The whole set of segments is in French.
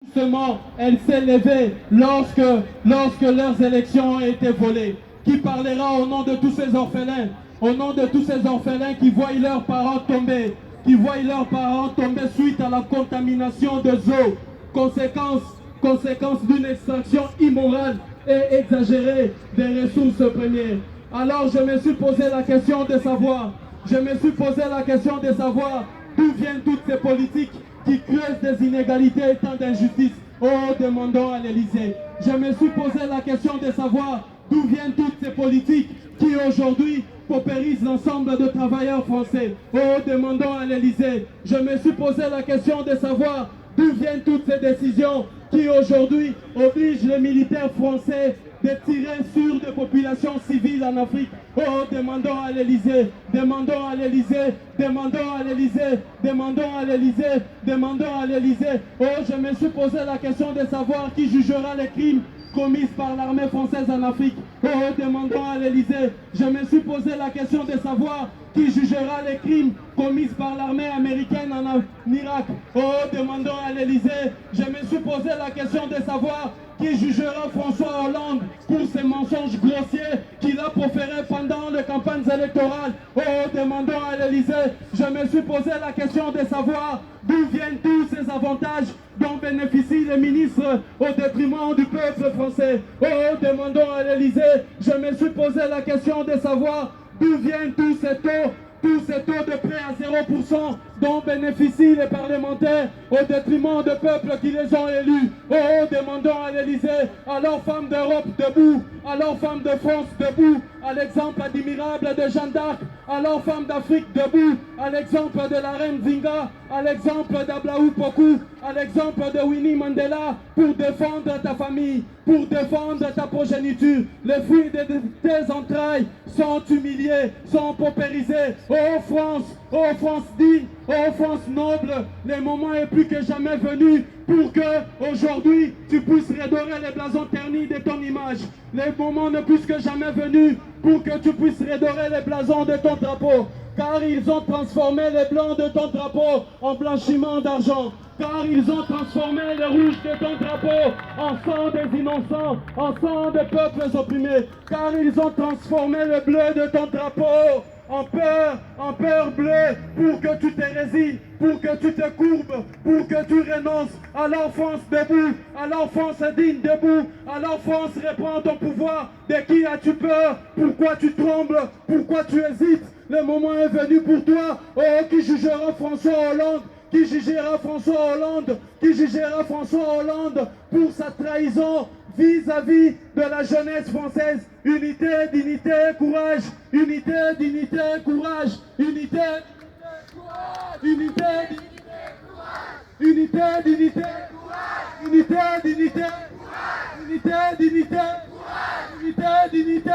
Justement, elle s'est levée lorsque leurs élections ont été volées. Qui parlera au nom de tous ces orphelins, au nom de tous ces orphelins qui voient leurs parents tomber, suite à la contamination de eau, conséquence d'une extraction immorale et exagérée des ressources premières. Alors je me suis posé la question de savoir, d'où viennent toutes ces politiques qui creusent des inégalités et tant d'injustices. Oh, demandons à l'Élysée. Je me suis posé la question de savoir d'où viennent toutes ces politiques qui aujourd'hui paupérisent l'ensemble de travailleurs français. Oh, demandons à l'Élysée. Je me suis posé la question de savoir d'où viennent toutes ces décisions qui aujourd'hui obligent les militaires français de tirer sur des populations civiles en Afrique. Oh, demandons à l'Élysée, demandons à l'Élysée, demandons à l'Élysée, demandons à l'Élysée, demandons à l'Élysée. Oh, je me suis posé la question de savoir qui jugera les crimes commises par l'armée française en Afrique. Oh, demandons à l'Élysée. Je me suis posé la question de savoir qui jugera les crimes commis par l'armée américaine en Irak. Oh, demandons à l'Élysée. Je me suis posé la question de savoir qui jugera François Hollande pour ces mensonges grossiers qu'il a proférés pendant les campagnes électorales. Oh, demandons à l'Élysée. Je me suis posé la question de savoir d'où viennent tous ces avantages dont bénéficient les ministres au détriment du peuple français. Oh, demandons à l'Élysée. Je me suis posé la question de savoir d'où viennent tous ces taux de prêt à 0% dont bénéficient les parlementaires au détriment des peuples qui les ont élus. Oh, demandons à l'Élysée, alors femmes d'Europe debout, alors femmes de France debout, à l'exemple admirable de Jeanne d'Arc, alors femmes d'Afrique debout, à l'exemple de la reine Zinga, à l'exemple d'Ablaou Pokou, à l'exemple de Winnie Mandela, pour défendre ta famille, pour défendre ta progéniture. Les fruits de tes entrailles sont humiliés, sont paupérisés. Oh France digne, oh France noble, le moment est plus que jamais venu pour que aujourd'hui tu puisses redorer les blasons ternis de ton image. Le moment n'est plus que jamais venu pour que tu puisses redorer les blasons de ton drapeau. Car ils ont transformé les blancs de ton drapeau en blanchiment d'argent. Car ils ont transformé le rouge de ton drapeau en sang des innocents, en sang des peuples opprimés. Car ils ont transformé le bleu de ton drapeau en peur bleue, pour que tu te résignes, pour que tu te courbes, pour que tu renonces. Alors France debout, alors France digne debout, alors France reprends ton pouvoir. De qui as-tu peur? Pourquoi tu trembles? Pourquoi tu hésites? Le moment est venu pour toi. Oh, qui jugera François Hollande? Qui jugera François Hollande? Qui jugera François Hollande pour sa trahison vis-à-vis de la jeunesse française? Unité, dignité, courage. Unité, dignité, courage. Unité, unité, unité, dignité, unité, dignité, unité, dignité, unité, dignité.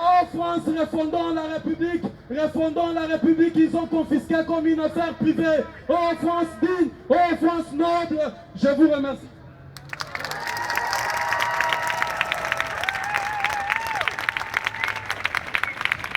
Oh France, refondons la République qu'ils ont confisquée comme une affaire privée. Oh France digne, oh France noble, je vous remercie.